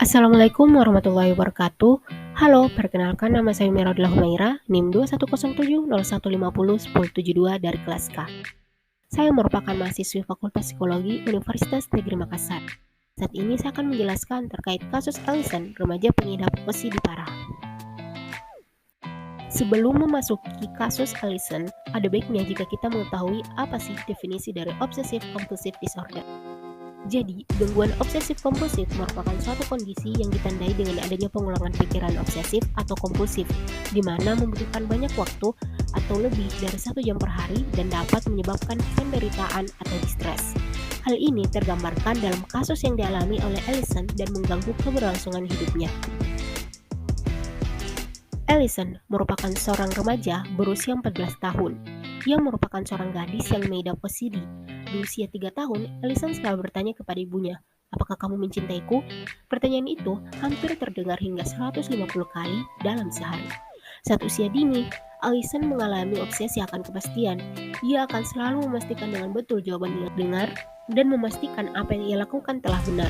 Assalamualaikum warahmatullahi wabarakatuh. Halo, perkenalkan nama saya Miradlah Humaira, NIM 210701501072 dari kelas K. Saya merupakan mahasiswi Fakultas Psikologi Universitas Negeri Makassar. Saat ini saya akan menjelaskan terkait kasus Alison, remaja pengidap OCD parah. Sebelum memasuki kasus Alison, ada baiknya jika kita mengetahui apa sih definisi dari obsessive compulsive disorder. Jadi, gangguan obsesif kompulsif merupakan suatu kondisi yang ditandai dengan adanya pengulangan pikiran obsesif atau kompulsif, di mana membutuhkan banyak waktu atau lebih dari 1 jam per hari dan dapat menyebabkan penderitaan atau distres. Hal ini tergambarkan dalam kasus yang dialami oleh Alison dan mengganggu keberlangsungan hidupnya. Alison merupakan seorang remaja berusia 14 tahun, yang merupakan seorang gadis yang mengidap OCD. Di usia 3 tahun, Alison selalu bertanya kepada ibunya, "Apakah kamu mencintaiku?" Pertanyaan itu hampir terdengar hingga 150 kali dalam sehari. Saat usia dini, Alison mengalami obsesi akan kepastian. Ia akan selalu memastikan dengan betul jawaban yang dengar dan memastikan apa yang ia lakukan telah benar.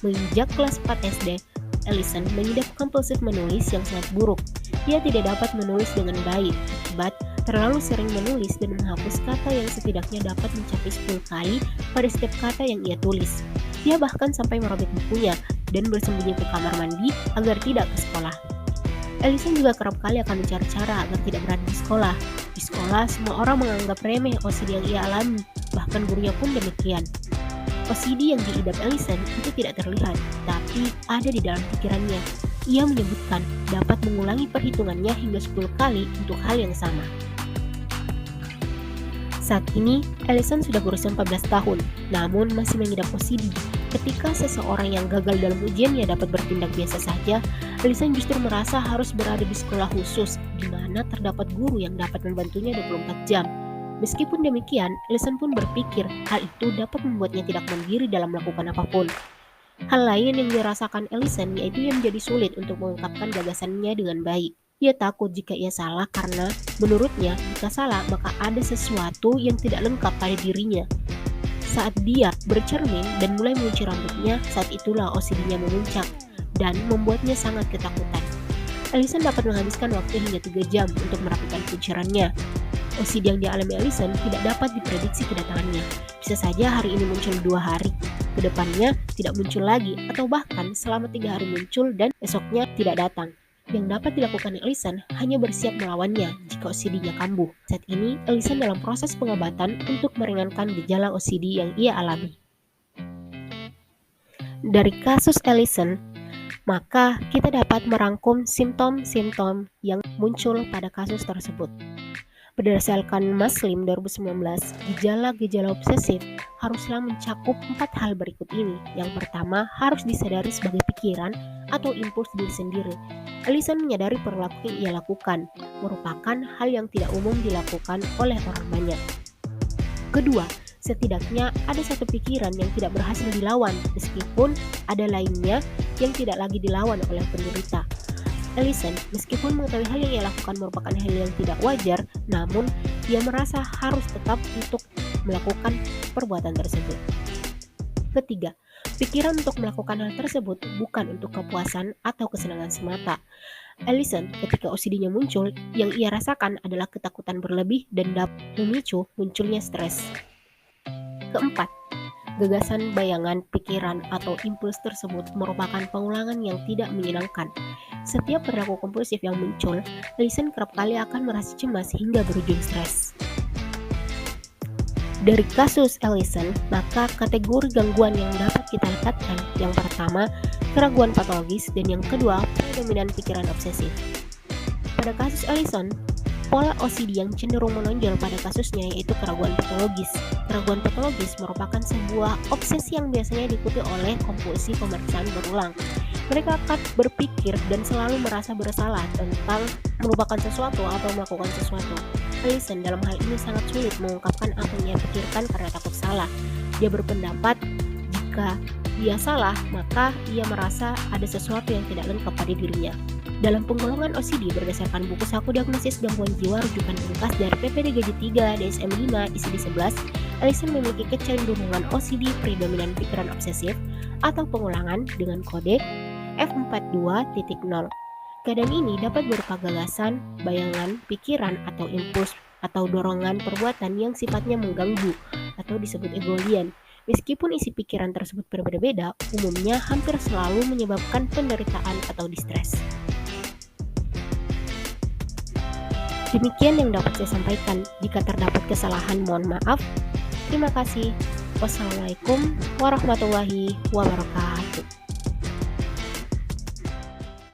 Menginjak kelas 4 SD, Alison mengidap kompulsif menulis yang sangat buruk. Ia tidak dapat menulis dengan baik akibat terlalu sering menulis dan menghapus kata yang setidaknya dapat mencapai 10 kali pada setiap kata yang ia tulis. Ia bahkan sampai merobek bukunya dan bersembunyi ke kamar mandi agar tidak ke sekolah. Alison juga kerap kali akan mencari cara agar tidak berada di sekolah. Di sekolah, semua orang menganggap remeh OCD yang ia alami, bahkan gurunya pun demikian. OCD yang diidap Alison itu tidak terlihat, tapi ada di dalam pikirannya. Ia menyebutkan dapat mengulangi perhitungannya hingga 10 kali untuk hal yang sama. Saat ini, Alison sudah berusia 14 tahun, namun masih mengidap OCD. Ketika seseorang yang gagal dalam ujiannya dapat bertindak biasa saja, Alison justru merasa harus berada di sekolah khusus, di mana terdapat guru yang dapat membantunya 24 jam. Meskipun demikian, Alison pun berpikir hal itu dapat membuatnya tidak mandiri dalam melakukan apapun. Hal lain yang dirasakan Alison yaitu ia menjadi sulit untuk mengungkapkan gagasannya dengan baik. Ia takut jika ia salah karena menurutnya jika salah maka ada sesuatu yang tidak lengkap pada dirinya. Saat dia bercermin dan mulai mengunci rambutnya, saat itulah OCD-nya memuncak dan membuatnya sangat ketakutan. Alison dapat menghabiskan waktu hingga 3 jam untuk merapikan kuncirannya. OCD yang dialami Alison tidak dapat diprediksi kedatangannya. Bisa saja hari ini muncul 2 hari, kedepannya tidak muncul lagi, atau bahkan selama 3 hari muncul dan esoknya tidak datang. Yang dapat dilakukan Alison hanya bersiap melawannya jika OCD-nya kambuh. Saat ini, Alison dalam proses pengobatan untuk meringankan gejala OCD yang ia alami. Dari kasus Alison, maka kita dapat merangkum simptom-simptom yang muncul pada kasus tersebut. Berdasarkan Maslim 2019, gejala-gejala obsesif haruslah mencakup 4 hal berikut ini. Yang pertama, harus disadari sebagai pikiran atau impuls diri sendiri. Alison menyadari perilaku yang ia lakukan merupakan hal yang tidak umum dilakukan oleh orang banyak. Kedua, setidaknya ada satu pikiran yang tidak berhasil dilawan, meskipun ada lainnya yang tidak lagi dilawan oleh penderita. Alison, meskipun mengetahui hal yang ia lakukan merupakan hal yang tidak wajar, namun ia merasa harus tetap untuk melakukan perbuatan tersebut. Ketiga, pikiran untuk melakukan hal tersebut bukan untuk kepuasan atau kesenangan semata. Alison, ketika OCD-nya muncul, yang ia rasakan adalah ketakutan berlebih dan dapat memicu munculnya stres. Keempat, gagasan, bayangan, pikiran, atau impuls tersebut merupakan pengulangan yang tidak menyenangkan. Setiap perilaku kompulsif yang muncul, Alison kerap kali akan merasa cemas hingga berujung stres. Dari kasus Alison, maka kategori gangguan yang dapat kita lekatkan, yang pertama, keraguan patologis, dan yang kedua, predominan pikiran obsesif. Pada kasus Alison, pola OCD yang cenderung menonjol pada kasusnya yaitu keraguan patologis. Keraguan patologis merupakan sebuah obsesi yang biasanya diikuti oleh kompulsi pemeriksaan berulang. Mereka akan berpikir dan selalu merasa bersalah tentang melupakan sesuatu atau melakukan sesuatu. Alison dalam hal ini sangat sulit mengungkapkan apa yang ia pikirkan karena takut salah. Dia berpendapat jika dia salah, maka ia merasa ada sesuatu yang tidak lengkap pada dirinya. Dalam penggolongan OCD berdasarkan buku saku diagnosis gangguan jiwa rujukan ringkas dari PPD Gaji 3 DSM 5 ICD 11, Alison memiliki kecenderungan OCD predominan pikiran obsesif atau pengulangan dengan kode F42.0. Keadaan ini dapat berupa gagasan, bayangan, pikiran, atau impuls atau dorongan perbuatan yang sifatnya mengganggu atau disebut egolian. Meskipun isi pikiran tersebut berbeda-beda, umumnya hampir selalu menyebabkan penderitaan atau distres. Demikian yang dapat saya sampaikan. Jika terdapat kesalahan, mohon maaf. Terima kasih. Wassalamualaikum warahmatullahi wabarakatuh.